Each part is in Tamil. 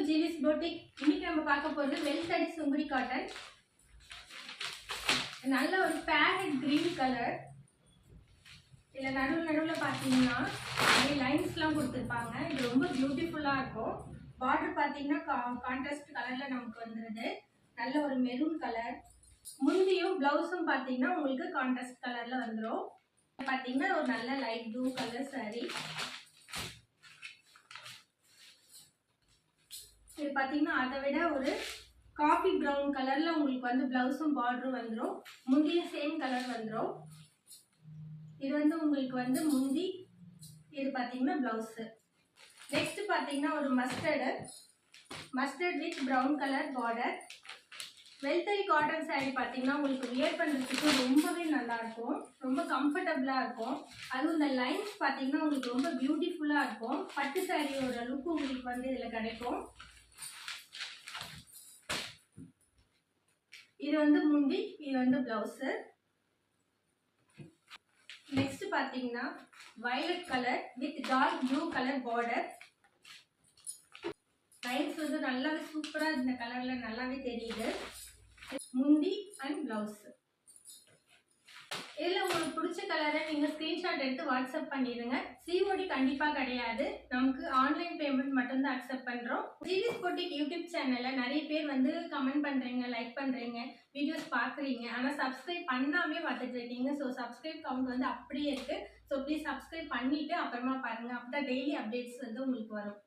ஜிவிஸ் பொட்டிக். இன்னைக்கு நம்ம பார்க்க போகிறது வெல் தடி சுங்குடி காட்டன். நல்ல ஒரு பேரட் கிரீன் கலர். இதில் நடுவில் பார்த்தீங்கன்னா லைன்ஸ்லாம் கொடுத்துருப்பாங்க. இது ரொம்ப பியூட்டிஃபுல்லாக இருக்கும். பார்டர் பார்த்தீங்கன்னா கான்ட்ராஸ்ட் கலரில் நமக்கு வந்துடுது. நல்ல ஒரு மெரூன் கலர். முந்தியும் ப்ளவுஸும் பார்த்தீங்கன்னா உங்களுக்கு கான்ட்ராஸ்ட் கலரில் வந்துடும். பார்த்தீங்கன்னா ஒரு நல்ல லைட் ப்ளூ கலர் சாரீ. இது பார்த்தீங்கன்னா அதை விட ஒரு காஃபி ப்ரௌன் கலரில் உங்களுக்கு வந்து ப்ளவுஸும் பார்டரும் வந்துடும். முந்தியும் சேம் கலர் வந்துடும். இது வந்து உங்களுக்கு வந்து முந்தி, இது பார்த்தீங்கன்னா ப்ளவுஸு. நெக்ஸ்ட் பார்த்தீங்கன்னா ஒரு mustard with brown colour border. வெல்தரி காட்டன் சாரீ பார்த்தீங்கன்னா உங்களுக்கு வியர் பண்ணுறதுக்கு ரொம்பவே நல்லாயிருக்கும், ரொம்ப கம்ஃபர்டபுளாக இருக்கும். அதுவும் இந்த லைன்ஸ் பார்த்தீங்கன்னா உங்களுக்கு ரொம்ப பியூட்டிஃபுல்லாக இருக்கும். பட்டு சாரியோட லுக்கு உங்களுக்கு வந்து இதில் கிடைக்கும். இது வந்து முந்தி, இது வந்து ப்ளவுஸு. நெக்ஸ்ட் பார்த்தீங்கன்னா violet colour with dark blue colour border. Lines வந்து நல்லாவே சூப்பராக இந்த கலரில் நல்லாவே தெரியுது. முந்தி அண்ட் ப்ளவுஸ். இதில் உங்களுக்கு பிடிச்ச கலரை நீங்கள் ஸ்க்ரீன்ஷாட் எடுத்து வாட்ஸ்அப் பண்ணிடுங்க. சிஓடி கண்டிப்பாக கிடையாது, நமக்கு ஆன்லைன் பேமெண்ட் மட்டும்தான் அக்செப்ட் பண்ணுறோம். ஜிவிஸ் பொட்டிக் யூடியூப் சேனலில் நிறைய பேர் வந்து கமெண்ட் பண்ணுறீங்க, லைக் பண்ணுறீங்க, வீடியோஸ் பார்க்குறீங்க, ஆனால் சப்ஸ்கிரைப் பண்ணாமே பார்த்துட்டு இருக்கீங்க. ஸோ சப்ஸ்கிரைப் கவுண்ட் வந்து அப்படியே இருக்குது. ஸோ ப்ளீஸ் சப்ஸ்கிரைப் பண்ணிவிட்டு அப்புறமா பாருங்கள். அப்போ தான் டெய்லி அப்டேட்ஸ் வந்து உங்களுக்கு வரும்.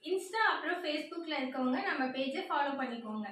இன்ஸ்டா அப்புறம் ஃபேஸ்புக்கில் இருக்கவங்க நம்ம பேஜை ஃபாலோ பண்ணிக்கோங்க.